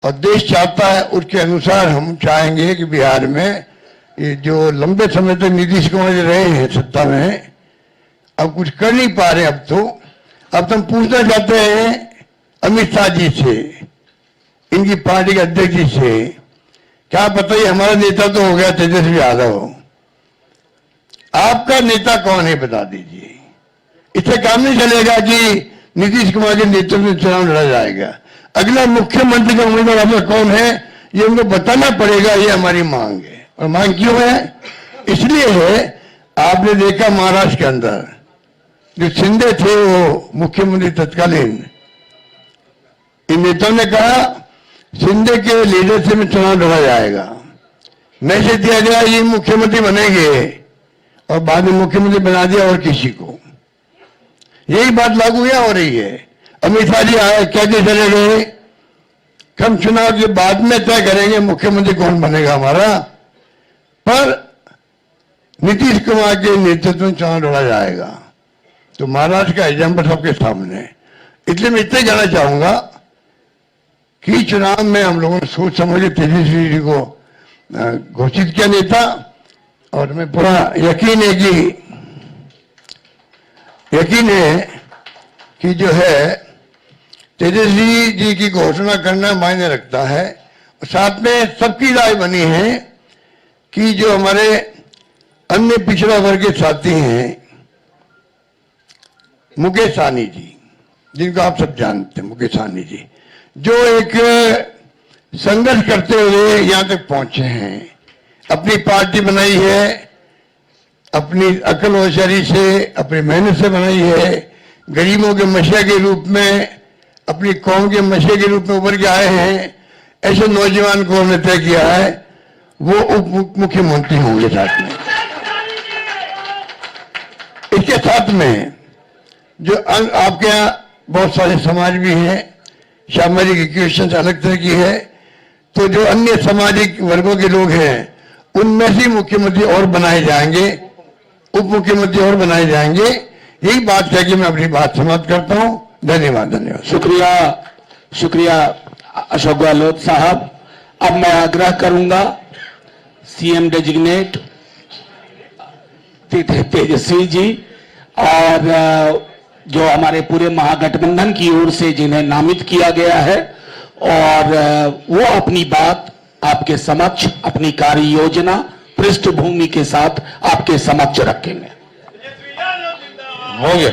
और देश चाहता है, उसके अनुसार हम चाहेंगे कि बिहार में ये जो लंबे समय तक नीतीश कुमार जी रहे हैं सत्ता में, अब कुछ कर नहीं पा रहे। अब तो हम पूछना चाहते हैं अमित शाह जी से, इनकी पार्टी के अध्यक्ष जी से, क्या पता ही हमारा नेता तो हो गया तेजस्वी यादव, आपका नेता कौन है बता दीजिए। इससे काम नहीं चलेगा कि नीतीश कुमार के नेतृत्व में चुनाव लड़ा जाएगा। अगला मुख्यमंत्री का उम्मीदवार आपका कौन है ये उनको बताना पड़ेगा, ये हमारी मांग है। और मांग क्यों है? इसलिए है, आपने देखा महाराष्ट्र के अंदर जो शिंदे थे वो मुख्यमंत्री तत्कालीन, इन नेताओं ने कहा शिंदे के लीडरशिप में चुनाव लड़ा जाएगा, मैसेज दिया गया ये मुख्यमंत्री बनेंगे, और बाद में मुख्यमंत्री बना दिया और किसी को। यही बात लागू क्या हो रही है? अमित शाह जी आए, कहते चले गए हम चुनाव के बाद में तय करेंगे मुख्यमंत्री कौन बनेगा हमारा, पर नीतीश कुमार के नेतृत्व में चुनाव लड़ा जाएगा। तो महाराष्ट्र का एग्जाम्पल सबके सामने है। इसलिए मैं इतना कहना चाहूंगा कि चुनाव में हम लोगों ने सोच समझ के तेजस्वी जी को घोषित किया नेता, और हमें पूरा यकीन है कि जो है तेजस्वी जी की घोषणा करना मायने रखता है। साथ में सबकी राय बनी है कि जो हमारे अन्य पिछड़ा वर्ग के साथी हैं, मुकेश सहनी जी, जिनको आप सब जानते हैं, मुकेश सहनी जी जो एक संघर्ष करते हुए यहां तक पहुंचे हैं, अपनी पार्टी बनाई है, अपनी अकल होशियारी से, अपनी मेहनत से बनाई है, गरीबों के मसीहा के रूप में, अपनी कौम के मसीहा के रूप में उभर के आए हैं। ऐसे नौजवान को हमने तय किया है वो उप मुख्यमंत्री होंगे। साथ में इसके साथ में जो आपके यहाँ बहुत सारे समाज भी हैं, सामाजिक इक्वेशन अलग तरह की है, तो जो अन्य सामाजिक वर्गों के लोग हैं उनमें से मुख्यमंत्री और बनाए जाएंगे, उप मुख्यमंत्री और बनाए जाएंगे। यही बात कह के मैं अपनी बात समाप्त करता हूं। धन्यवाद। शुक्रिया अशोक गहलोत साहब। अब मैं आग्रह करूंगा सीएम डेजिग्नेट तेजस्वी जी और जो हमारे पूरे महागठबंधन की ओर से जिन्हें नामित किया गया है, और वो अपनी बात आपके समक्ष, अपनी कार्य योजना पृष्ठभूमि के साथ आपके समक्ष रखेंगे। हो गया।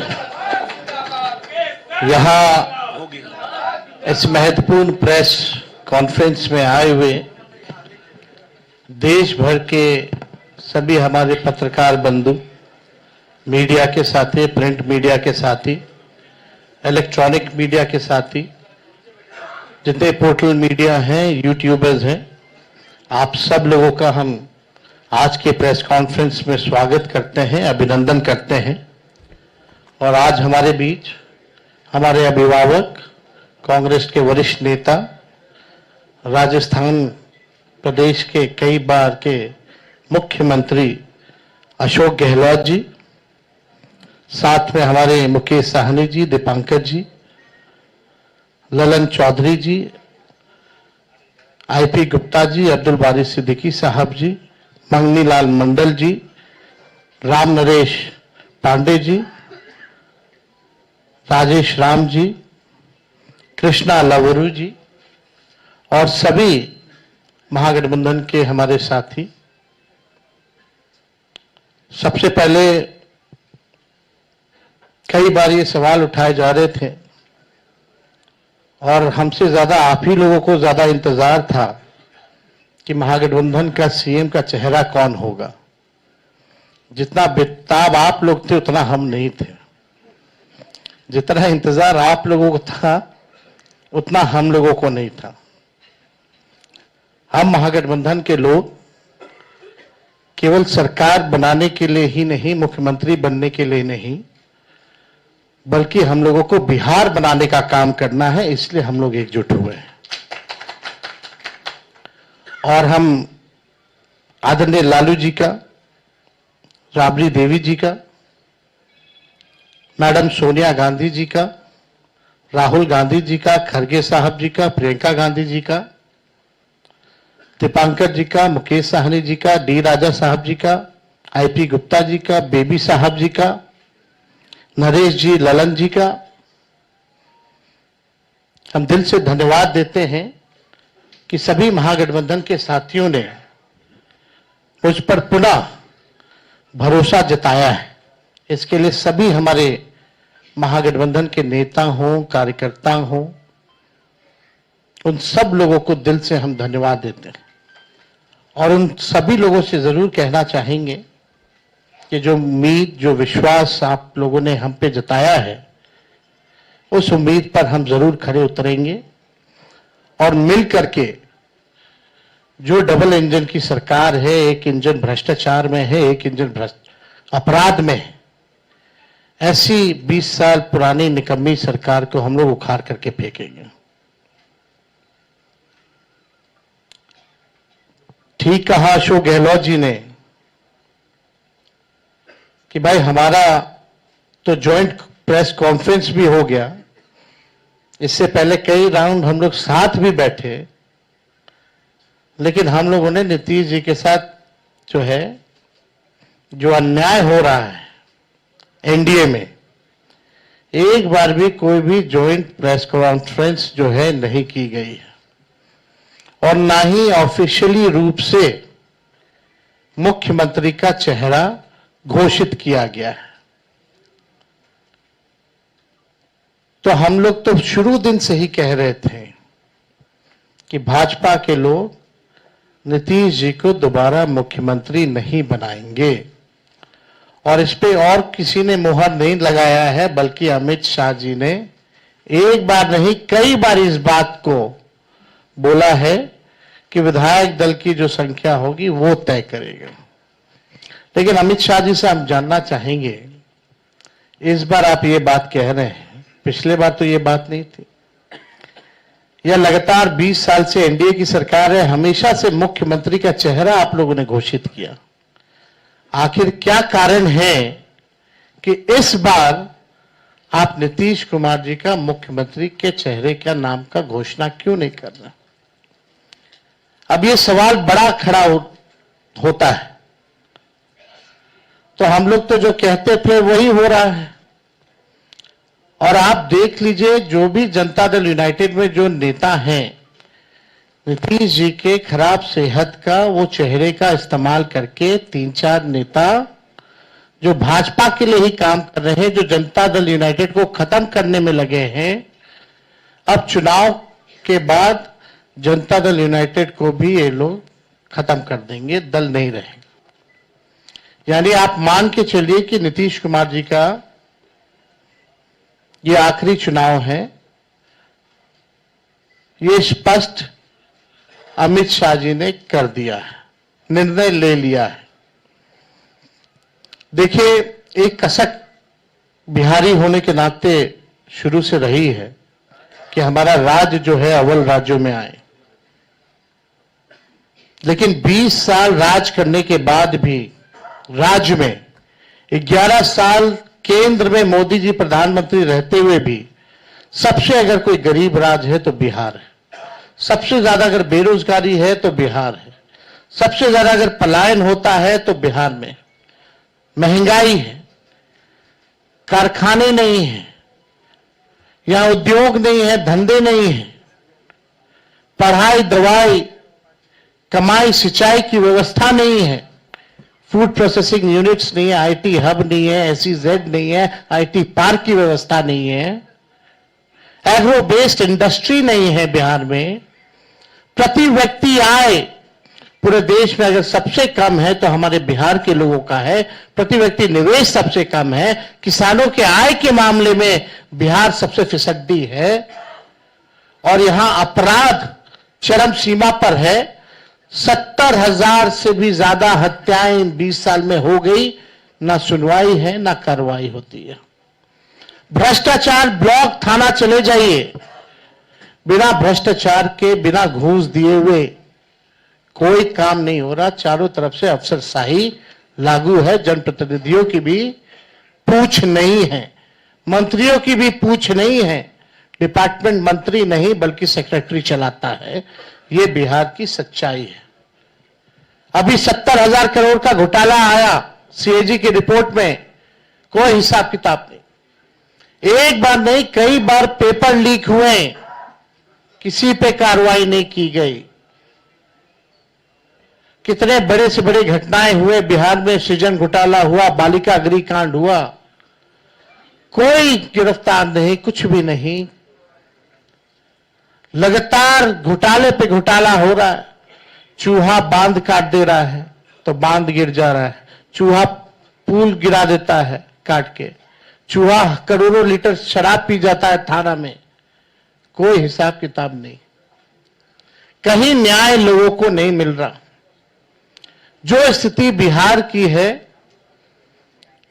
यहाँ इस महत्वपूर्ण प्रेस कॉन्फ्रेंस में आए हुए देश भर के सभी हमारे पत्रकार बंधु, मीडिया के साथी, प्रिंट मीडिया के साथी, इलेक्ट्रॉनिक मीडिया के साथी, जितने पोर्टल मीडिया हैं, यूट्यूबर्स हैं, आप सब लोगों का हम आज के प्रेस कॉन्फ्रेंस में स्वागत करते हैं, अभिनंदन करते हैं। और आज हमारे बीच हमारे अभिभावक, कांग्रेस के वरिष्ठ नेता, राजस्थान प्रदेश के कई बार के मुख्यमंत्री अशोक गहलोत जी, साथ में हमारे मुकेश सहनी जी, दीपांकर जी, ललन चौधरी जी, आईपी गुप्ता जी, अब्दुल बारी सिद्दीकी साहब जी, मंगनी लाल मंडल जी, राम नरेश पांडे जी, राजेश राम जी, कृष्णा लवरू जी, और सभी महागठबंधन के हमारे साथी। सबसे पहले कई बार ये सवाल उठाए जा रहे थे और हमसे ज्यादा आप ही लोगों को ज्यादा इंतजार था कि महागठबंधन का सीएम का चेहरा कौन होगा। जितना बेताब आप लोग थे उतना हम नहीं थे, जितना इंतजार आप लोगों को था उतना हम लोगों को नहीं था। हम महागठबंधन के लोग केवल सरकार बनाने के लिए ही नहीं, मुख्यमंत्री बनने के लिए नहीं, बल्कि हम लोगों को बिहार बनाने का काम करना है, इसलिए हम लोग एकजुट हुए हैं। और हम आदरणीय लालू जी का, राबड़ी देवी जी का, मैडम सोनिया गांधी जी का, राहुल गांधी जी का, खरगे साहब जी का, प्रियंका गांधी जी का, दीपांकर जी का, मुकेश साहनी जी का, डी राजा साहब जी का, आईपी गुप्ता जी का, बेबी साहब जी का, नरेश जी, ललन जी का हम दिल से धन्यवाद देते हैं कि सभी महागठबंधन के साथियों ने मुझ पर पुनः भरोसा जताया है। इसके लिए सभी हमारे महागठबंधन के नेता हों, कार्यकर्ता हों, उन सब लोगों को दिल से हम धन्यवाद देते हैं और उन सभी लोगों से जरूर कहना चाहेंगे कि जो उम्मीद, जो विश्वास आप लोगों ने हम पे जताया है, उस उम्मीद पर हम जरूर खरे उतरेंगे और मिल करके जो डबल इंजन की सरकार है, एक इंजन भ्रष्टाचार में है, एक इंजन अपराध में है, ऐसी 20 साल पुरानी निकम्मी सरकार को हम लोग उखाड़ करके फेंकेंगे। ठीक कहा अशोक गहलोत जी ने कि भाई हमारा तो जॉइंट प्रेस कॉन्फ्रेंस भी हो गया, इससे पहले कई राउंड हम लोग साथ भी बैठे, लेकिन हम लोगों ने नीतीश जी के साथ जो है, जो अन्याय हो रहा है एनडीए में, एक बार भी कोई भी जॉइंट प्रेस कॉन्फ्रेंस जो है नहीं की गई है और ना ही ऑफिशियली रूप से मुख्यमंत्री का चेहरा घोषित किया गया है। तो हम लोग तो शुरू दिन से ही कह रहे थे कि भाजपा के लोग नीतीश जी को दोबारा मुख्यमंत्री नहीं बनाएंगे और इस पे और किसी ने मुहर नहीं लगाया है, बल्कि अमित शाह जी ने एक बार नहीं कई बार इस बात को बोला है कि विधायक दल की जो संख्या होगी वो तय करेगा। लेकिन अमित शाह जी से हम जानना चाहेंगे, इस बार आप ये बात कह रहे हैं, पिछले बार तो ये बात नहीं थी। यह लगातार 20 साल से एनडीए की सरकार है, हमेशा से मुख्यमंत्री का चेहरा आप लोगों ने घोषित किया। आखिर क्या कारण है कि इस बार आप नीतीश कुमार जी का मुख्यमंत्री के चेहरे का नाम का घोषणा क्यों नहीं कर रहे? अब ये सवाल बड़ा खड़ा होता है। तो हम लोग तो जो कहते थे वही हो रहा है और आप देख लीजिए, जो भी जनता दल यूनाइटेड में जो नेता हैं, नीतीश जी के खराब सेहत का वो चेहरे का इस्तेमाल करके 3-4 नेता जो भाजपा के लिए ही काम कर रहे हैं, जो जनता दल यूनाइटेड को खत्म करने में लगे हैं, अब चुनाव के बाद जनता दल यूनाइटेड को भी ये लोग खत्म कर देंगे, दल नहीं रहेगा। यानी आप मान के चलिए कि नीतीश कुमार जी का ये आखिरी चुनाव है, ये स्पष्ट अमित शाह जी ने कर दिया है, निर्णय ले लिया है। देखिए, एक कसक बिहारी होने के नाते शुरू से रही है कि हमारा राज्य जो है अव्वल राज्यों में आए, लेकिन 20 साल राज करने के बाद भी राज्य में 11 साल केंद्र में मोदी जी प्रधानमंत्री रहते हुए भी सबसे अगर कोई गरीब राज्य है तो बिहार है, सबसे ज्यादा अगर बेरोजगारी है तो बिहार है, सबसे ज्यादा अगर पलायन होता है तो बिहार में, महंगाई है, कारखाने नहीं है, यहां उद्योग नहीं है, धंधे नहीं है, पढ़ाई, दवाई, कमाई, सिंचाई की व्यवस्था नहीं है, फूड प्रोसेसिंग यूनिट्स नहीं है, आईटी हब नहीं है, SEZ नहीं है, आईटी पार्क की व्यवस्था नहीं है, एग्रो बेस्ड इंडस्ट्री नहीं है बिहार में। प्रति व्यक्ति आय पूरे देश में अगर सबसे कम है तो हमारे बिहार के लोगों का है। प्रति व्यक्ति निवेश सबसे कम है, किसानों के आय के मामले में बिहार सबसे फिसड्डी है और यहां अपराध चरम सीमा पर है। 70,000 से भी ज्यादा हत्याएं 20 साल में हो गई, ना सुनवाई है ना कार्रवाई होती है। भ्रष्टाचार ब्लॉक थाना चले जाइए, बिना भ्रष्टाचार के, बिना घूस दिए हुए कोई काम नहीं हो रहा। चारों तरफ से अफसरशाही लागू है, जनप्रतिनिधियों की भी पूछ नहीं है, मंत्रियों की भी पूछ नहीं है, डिपार्टमेंट मंत्री नहीं बल्कि सेक्रेटरी चलाता है। ये बिहार की सच्चाई है। अभी 70,000 करोड़ का घोटाला आया सीएजी की रिपोर्ट में, कोई हिसाब किताब नहीं। एक बार नहीं, कई बार पेपर लीक हुए, किसी पे कार्रवाई नहीं की गई। कितने बड़े से बड़े घटनाएं हुए बिहार में, सृजन घोटाला हुआ, बालिका गृह कांड हुआ, कोई गिरफ्तार नहीं, कुछ भी नहीं। लगातार घोटाले पे घोटाला हो रहा है। चूहा बांध काट दे रहा है तो बांध गिर जा रहा है, चूहा पुल गिरा देता है काट के, चूहा करोड़ों लीटर शराब पी जाता है थाना में, कोई हिसाब किताब नहीं। कहीं न्याय लोगों को नहीं मिल रहा। जो स्थिति बिहार की है,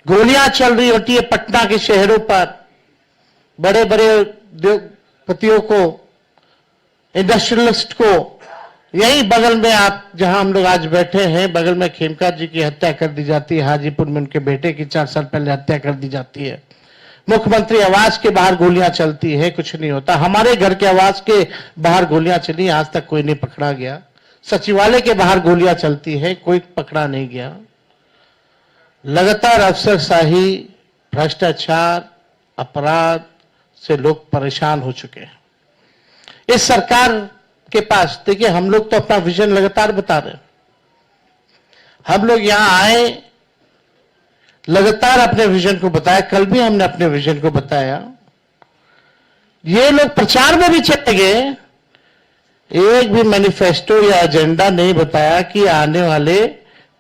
गोलियां चल रही होती है पटना के शहरों पर, बड़े बड़े उद्योगपतियों को, इंडस्ट्रियलिस्ट को। यही बगल में आप जहां हम लोग आज बैठे हैं, बगल में खेमका जी की हत्या कर दी जाती है, हाजीपुर में उनके बेटे की 4 साल पहले हत्या कर दी जाती है। मुख्यमंत्री आवास के बाहर गोलियां चलती है, कुछ नहीं होता। हमारे घर के आवास के बाहर गोलियां चली, आज तक कोई नहीं पकड़ा गया। सचिवालय के बाहर गोलियां चलती है, कोई पकड़ा नहीं गया। लगातार अफसरशाही, भ्रष्टाचार, अपराध से लोग परेशान हो चुके हैं। इस सरकार के पास, देखिए, हम लोग तो अपना विजन लगातार बता रहे हैं। हम लोग यहां आए, लगातार अपने विजन को बताया, कल भी हमने अपने विजन को बताया। ये लोग प्रचार में भी चले गए, एक भी मैनिफेस्टो या एजेंडा नहीं बताया कि आने वाले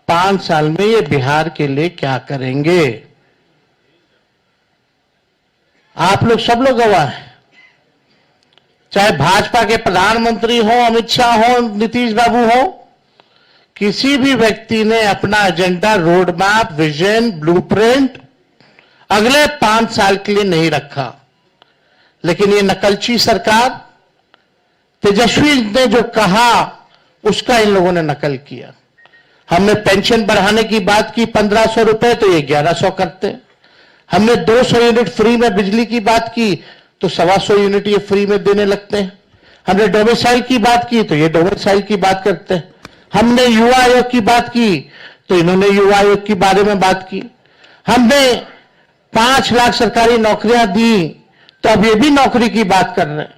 5 साल में ये बिहार के लिए क्या करेंगे। आप लोग सब लोग गवाह हैं, चाहे भाजपा के प्रधानमंत्री हो, अमित शाह हो, नीतीश बाबू हो, किसी भी व्यक्ति ने अपना agenda, road map, vision, blueprint अगले 5 साल के लिए नहीं रखा। लेकिन ये नकलची सरकार, तेजस्वी ने जो कहा उसका इन लोगों ने नकल किया। हमने पेंशन बढ़ाने की बात की 1500 रुपए, तो ये 1100 करते। हमने 200 यूनिट फ्री में बिजली की बात की तो 125 यूनिट ये फ्री में देने लगते हैं। हमने डोमिसाइल की बात की तो ये डोमिसाइल की बात करते हैं। हमने युवा आयोग की बात की तो इन्होंने युवा आयोग के बारे में बात की। हमने 5 लाख सरकारी नौकरियां दी तो अब ये भी नौकरी की बात कर रहे हैं।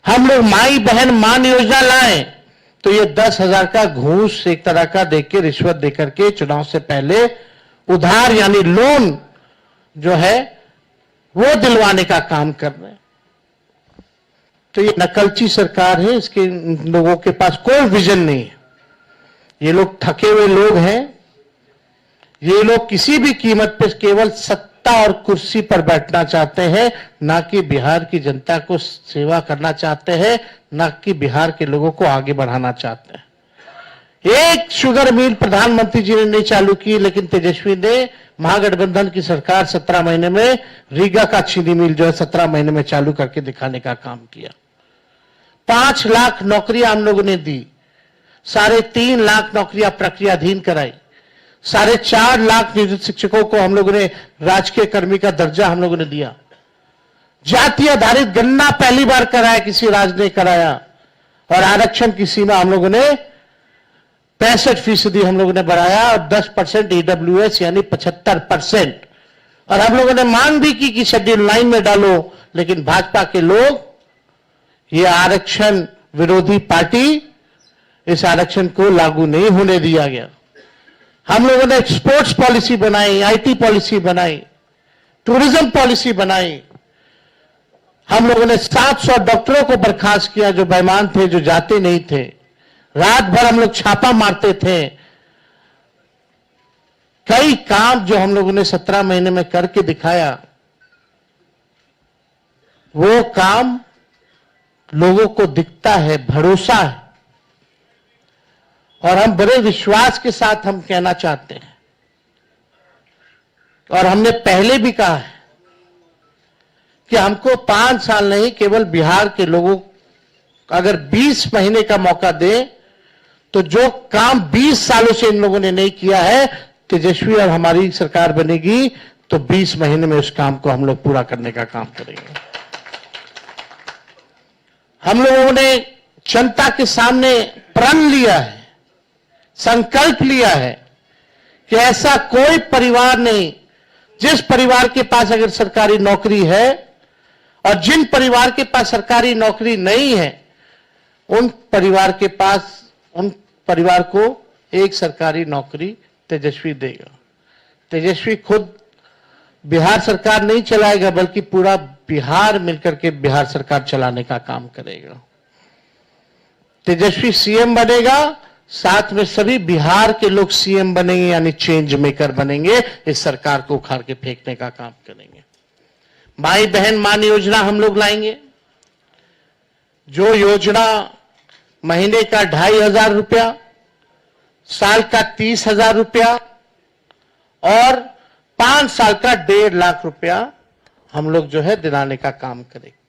हम लोग माई बहन मान योजना लाए तो ये 10,000 का घूस एक तरह का देके, रिश्वत देकर के चुनाव से पहले उधार यानी लोन जो है वो दिलवाने का काम कर रहे हैं। तो ये नकलची सरकार है, इसके लोगों के पास कोई विजन नहीं है। ये लोग थके हुए लोग हैं। ये लोग किसी भी कीमत पर केवल सत्ता और कुर्सी पर बैठना चाहते हैं, ना कि बिहार की जनता को सेवा करना चाहते हैं, ना कि बिहार के लोगों को आगे बढ़ाना चाहते हैं। एक शुगर मिल प्रधानमंत्री जी ने नहीं चालू की, लेकिन तेजस्वी ने, महागठबंधन की सरकार 17 महीने में रीगा का चीनी मिल जो है 17 महीने में चालू करके दिखाने का काम किया। 5 लाख नौकरियां हम लोगों ने दी, 3.5 लाख नौकरियां प्रक्रियाधीन कराई, 4.5 लाख नियोजित शिक्षकों को हम लोगों ने राजकीय कर्मी का दर्जा हम लोगों ने दिया। जाति आधारित गणना पहली बार कराया, किसी राज्य ने कराया। और आरक्षण की सीमा हम लोगों ने 65% हम लोगों ने बढ़ाया और 10% ईडब्ल्यूएस यानी 75%। और हम लोगों ने मांग भी की कि शेड्यूल 9 में डालो, लेकिन भाजपा के लोग, ये आरक्षण विरोधी पार्टी, इस आरक्षण को लागू नहीं होने दिया गया। हम लोगों ने स्पोर्ट्स पॉलिसी बनाई, आईटी पॉलिसी बनाई, टूरिज्म पॉलिसी बनाई। हम लोगों ने 700 डॉक्टरों को बर्खास्त किया जो बेईमान थे, जो जाते नहीं थे। रात भर हम लोग छापा मारते थे। कई काम जो हम लोगों ने 17 महीने में करके दिखाया, वो काम लोगों को दिखता है, भरोसा है। और हम बड़े विश्वास के साथ हम कहना चाहते हैं, और हमने पहले भी कहा है कि हमको 5 साल नहीं, केवल बिहार के लोगों अगर 20 महीने का मौका दे तो जो काम 20 सालों से इन लोगों ने नहीं किया है, तेजस्वी और हमारी सरकार बनेगी तो 20 महीने में उस काम को हम लोग पूरा करने का काम करेंगे। हम लोगों ने जनता के सामने प्रण लिया है संकल्प लिया है कि ऐसा कोई परिवार नहीं, जिस परिवार के पास अगर सरकारी नौकरी है और जिन परिवार के पास सरकारी नौकरी नहीं है, उन परिवार को एक सरकारी नौकरी तेजस्वी देगा। तेजस्वी खुद बिहार सरकार नहीं चलाएगा, बल्कि पूरा बिहार मिलकर के बिहार सरकार चलाने का काम करेगा। तेजस्वी सीएम बनेगा, साथ में सभी बिहार के लोग सीएम बनेंगे, यानी चेंज मेकर बनेंगे। इस सरकार को उखाड़ के फेंकने का काम करेंगे। माई बहन मान योजना हम लोग लाएंगे, जो योजना महीने का 2,500 रुपया, साल का 30,000 रुपया और 5 साल का 1.5 लाख रुपया हम लोग जो है दिलाने का काम करेंगे।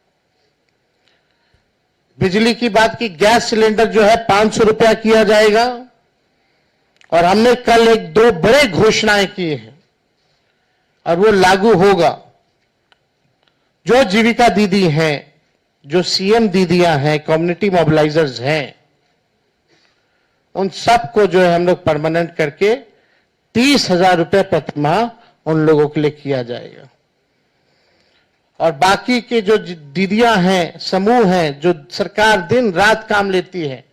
बिजली की बात की, गैस सिलेंडर जो है 500 रुपया किया जाएगा। और हमने कल 1-2 बड़े घोषणाएं की हैं और वो लागू होगा। जो जीविका दीदी हैं, जो सीएम दीदियां हैं, कम्युनिटी मोबिलाइजर्स हैं, उन सबको जो है हम लोग परमानेंट करके 30,000 रुपये प्रति माह उन लोगों के लिए किया जाएगा। और बाकी के जो दीदियां हैं, समूह हैं, जो सरकार दिन रात काम लेती है,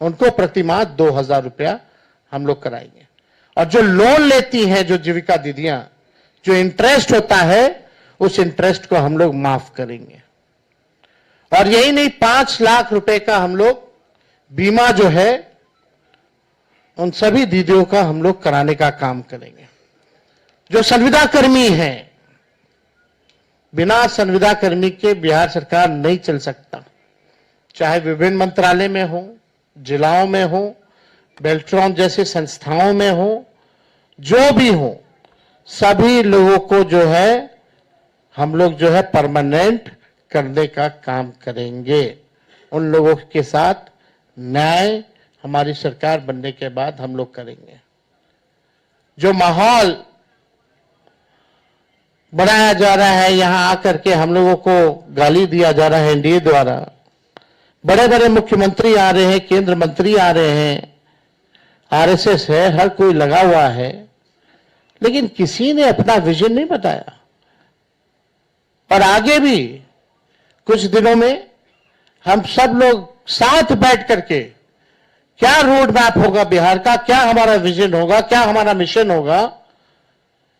उनको प्रति माह 2,000 रुपया हम लोग कराएंगे। और जो लोन लेती हैं, जो जीविका दीदियां, जो इंटरेस्ट होता है, उस इंटरेस्ट को हम लोग माफ करेंगे। और यही नहीं, 5 लाख रुपए का हम लोग बीमा जो है उन सभी दीदियों का हम लोग कराने का काम करेंगे। जो संविदा कर्मी हैं, बिना संविदा कर्मी के बिहार सरकार नहीं चल सकता। चाहे विभिन्न मंत्रालय में हो, जिलाओं में हो, बेल्ट्रॉन जैसे संस्थाओं में हो, जो भी हो, सभी लोगों को जो है हम लोग जो है परमानेंट करने का काम करेंगे। उन लोगों के साथ न्याय हमारी सरकार बनने के बाद हम लोग करेंगे। जो माहौल बनाया जा रहा है, यहां आकर के हम लोगों को गाली दिया जा रहा है एनडीए द्वारा, बड़े बड़े मुख्यमंत्री आ रहे हैं, केंद्र मंत्री आ रहे हैं, आरएसएस है, हर कोई लगा हुआ है, लेकिन किसी ने अपना विजन नहीं बताया। और आगे भी कुछ दिनों में हम सब लोग साथ बैठ करके क्या रोड मैप होगा बिहार का, क्या हमारा विजन होगा, क्या हमारा मिशन होगा,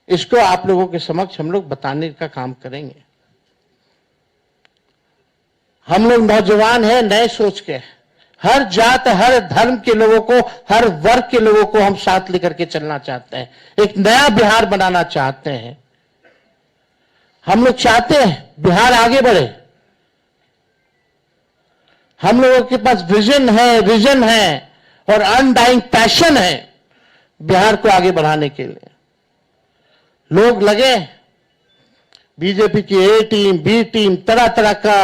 इसको आप लोगों के समक्ष हम लोग बताने का काम करेंगे। हम लोग नौजवान हैं, नए सोच के, हर जात, हर धर्म के लोगों को, हर वर्ग के लोगों को हम साथ लेकर के चलना चाहते हैं। एक नया बिहार बनाना चाहते हैं। हम लोग चाहते हैं बिहार आगे बढ़े। हम लोगों के पास विजन है, विजन है और अनडाइंग पैशन है बिहार को आगे बढ़ाने के लिए। लोग लगे, बीजेपी की ए टीम, बी टीम, तरह तरह का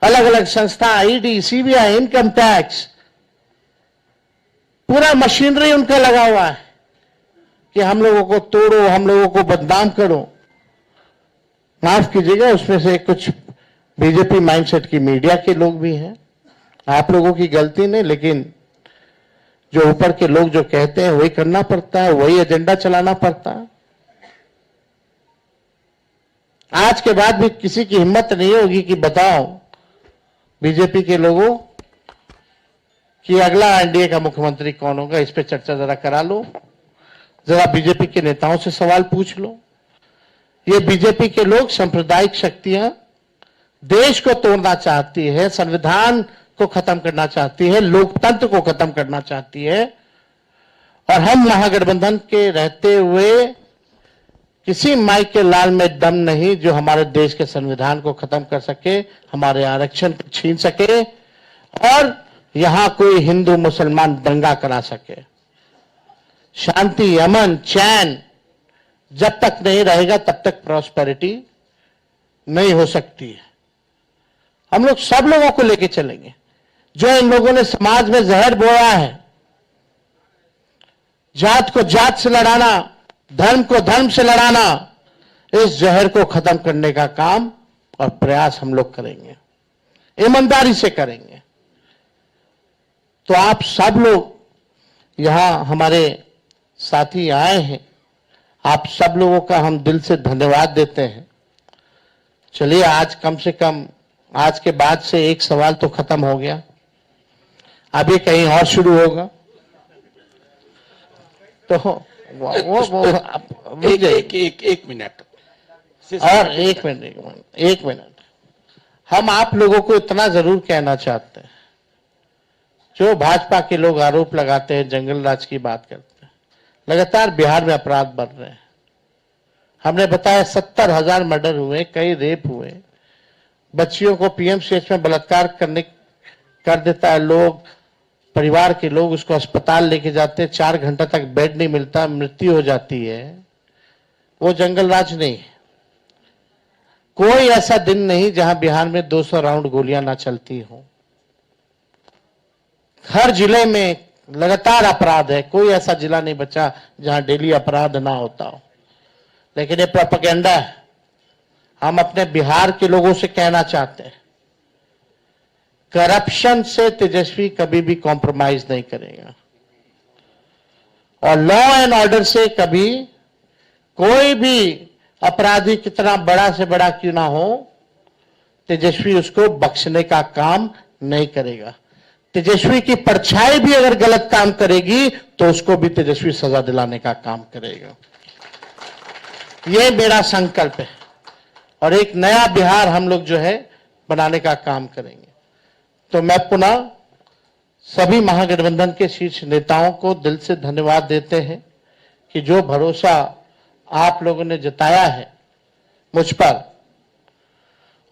अलग अलग संस्था, ईडी, सीबीआई, इनकम टैक्स, पूरा मशीनरी उनका लगा हुआ है कि हम लोगों को तोड़ो, हम लोगों को बदनाम करो। माफ कीजिएगा, उसमें से कुछ बीजेपी माइंडसेट की मीडिया के लोग भी हैं। आप लोगों की गलती नहीं, लेकिन जो ऊपर के लोग जो कहते हैं वही करना पड़ता है, वही एजेंडा चलाना पड़ता है। आज के बाद भी किसी की हिम्मत नहीं होगी कि बताओ बीजेपी के लोगों कि अगला एनडीए का मुख्यमंत्री कौन होगा। इस पे चर्चा जरा करा लो, जरा बीजेपी के नेताओं से सवाल पूछ लो। ये बीजेपी के लोग सांप्रदायिक शक्तियां देश को तोड़ना चाहती है, संविधान को खत्म करना चाहती है, लोकतंत्र को खत्म करना चाहती है। और हम महागठबंधन के रहते हुए किसी माई के लाल में दम नहीं जो हमारे देश के संविधान को खत्म कर सके, हमारे आरक्षण को छीन सके और यहां कोई हिंदू मुसलमान दंगा करा सके। शांति, अमन, चैन जब तक नहीं रहेगा तब तक प्रॉस्पेरिटी नहीं हो सकती है। हम लोग सब लोगों को लेके चलेंगे। जो इन लोगों ने समाज में जहर बोया है, जात को जात से लड़ाना, धर्म को धर्म से लड़ाना, इस जहर को खत्म करने का काम और प्रयास हम लोग करेंगे, ईमानदारी से करेंगे। तो आप सब लोग यहाँ हमारे साथी आए हैं, आप सब लोगों का हम दिल से धन्यवाद देते हैं। चलिए, आज कम से कम आज के बाद से एक सवाल तो खत्म हो गया, अभी कहीं और शुरू होगा। तो एक मिनट और एक मिनट हम आप लोगों को इतना जरूर कहना चाहते हैं, जो भाजपा के लोग आरोप लगाते हैं, जंगल राज की बात करते हैं, लगातार बिहार में अपराध बढ़ रहे हैं। हमने बताया 70,000 मर्डर हुए, कई रेप हुए, बच्चियों को पीएमसीएच में बलात्कार कर देता है लोग, परिवार के लोग उसको अस्पताल लेके जाते हैं, 4 घंटा तक बेड नहीं मिलता, मृत्यु हो जाती है। वो जंगल राज नहीं है। कोई ऐसा दिन नहीं जहां बिहार में 200 राउंड गोलियां ना चलती हो। हर जिले में लगातार अपराध है, कोई ऐसा जिला नहीं बचा जहां डेली अपराध ना होता हो। लेकिन ये प्रोपेगेंडा है। हम अपने बिहार के लोगों से कहना चाहते हैं, करप्शन से तेजस्वी कभी भी कॉम्प्रोमाइज नहीं करेगा, और लॉ एंड ऑर्डर से कभी कोई भी अपराधी कितना बड़ा से बड़ा क्यों ना हो, तेजस्वी उसको बख्शने का काम नहीं करेगा। तेजस्वी की परछाई भी अगर गलत काम करेगी तो उसको भी तेजस्वी सजा दिलाने का काम करेगा। ये मेरा संकल्प है, और एक नया बिहार हम लोग जो है बनाने का काम करेंगे। तो मैं पुनः सभी महागठबंधन के शीर्ष नेताओं को दिल से धन्यवाद देते हैं कि जो भरोसा आप लोगों ने जताया है मुझ पर,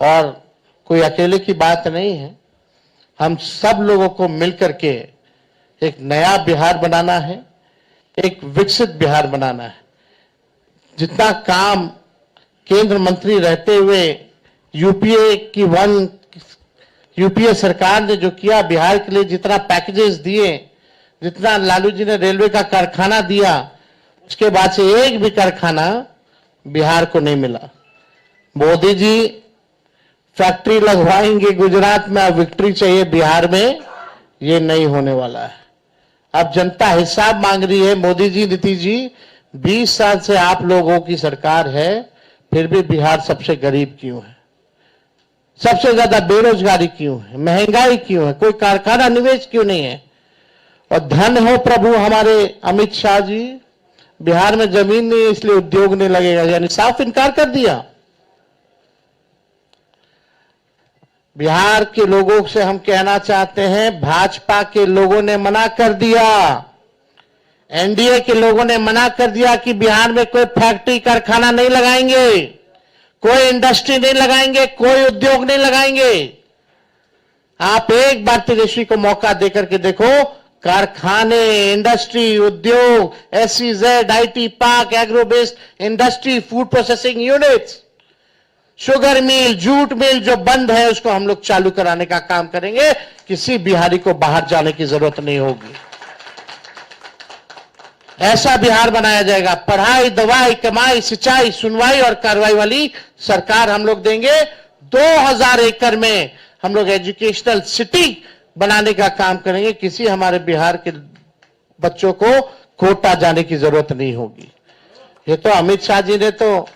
और कोई अकेले की बात नहीं है, हम सब लोगों को मिलकर के एक नया बिहार बनाना है, एक विकसित बिहार बनाना है। जितना काम केंद्र मंत्री रहते हुए यूपीए सरकार ने जो किया बिहार के लिए, जितना पैकेजेस दिए, जितना लालू जी ने रेलवे का कारखाना दिया, उसके बाद से एक भी कारखाना बिहार को नहीं मिला। मोदी जी फैक्ट्री लगवाएंगे गुजरात में, अब विक्ट्री चाहिए बिहार में, ये नहीं होने वाला है। अब जनता हिसाब मांग रही है, मोदी जी, नीतीश जी, 20 साल से आप लोगों की सरकार है, फिर भी बिहार सबसे गरीब क्यों है, सबसे ज्यादा बेरोजगारी क्यों है, महंगाई क्यों है, कोई कारखाना निवेश क्यों नहीं है। और धन हो प्रभु हमारे अमित शाह जी, बिहार में जमीन नहीं है इसलिए उद्योग नहीं लगेगा, यानी साफ इनकार कर दिया। बिहार के लोगों से हम कहना चाहते हैं, भाजपा के लोगों ने मना कर दिया, एनडीए के लोगों ने मना कर दिया कि बिहार में कोई फैक्ट्री कारखाना नहीं लगाएंगे, कोई इंडस्ट्री नहीं लगाएंगे, कोई उद्योग नहीं लगाएंगे। आप एक बार तेजस्वी को मौका देकर के देखो, कारखाने, इंडस्ट्री, उद्योग, SEZ, IT park, agro based industry, food processing units, sugar mill, jute mill जो बंद है उसको हम लोग चालू कराने का काम करेंगे। किसी बिहारी को बाहर जाने की जरूरत नहीं होगी। ऐसा बिहार बनाया जाएगा। पढ़ाई, दवाई, कमाई, सिंचाई, सुनवाई और कार्रवाई वाली सरकार हम लोग देंगे। 2000 एकड़ में हम लोग एजुकेशनल सिटी बनाने का काम करेंगे। किसी हमारे बिहार के बच्चों को कोटा जाने की जरूरत नहीं होगी। ये तो अमित शाह जी ने तो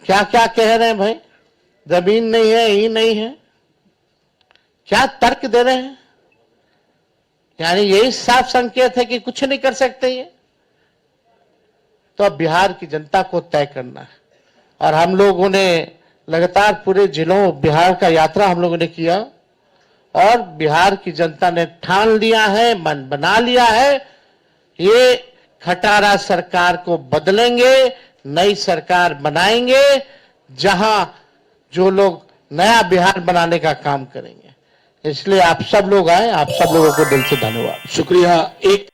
क्या क्या कह रहे हैं भाई, जमीन नहीं है, ही नहीं है, क्या तर्क दे रहे हैं। यानी यही साफ संकेत है कि कुछ नहीं कर सकते ये। तो अब बिहार की जनता को तय करना है, और हम लोगों ने लगातार पूरे जिलों बिहार का यात्रा हम लोगों ने किया, और बिहार की जनता ने ठान लिया है, मन बना लिया है, ये खटारा सरकार को बदलेंगे, नई सरकार बनाएंगे, जहां जो लोग नया बिहार बनाने का काम करेंगे। इसलिए आप सब लोग आए, आप सब लोगों को दिल से धन्यवाद। शुक्रिया। एक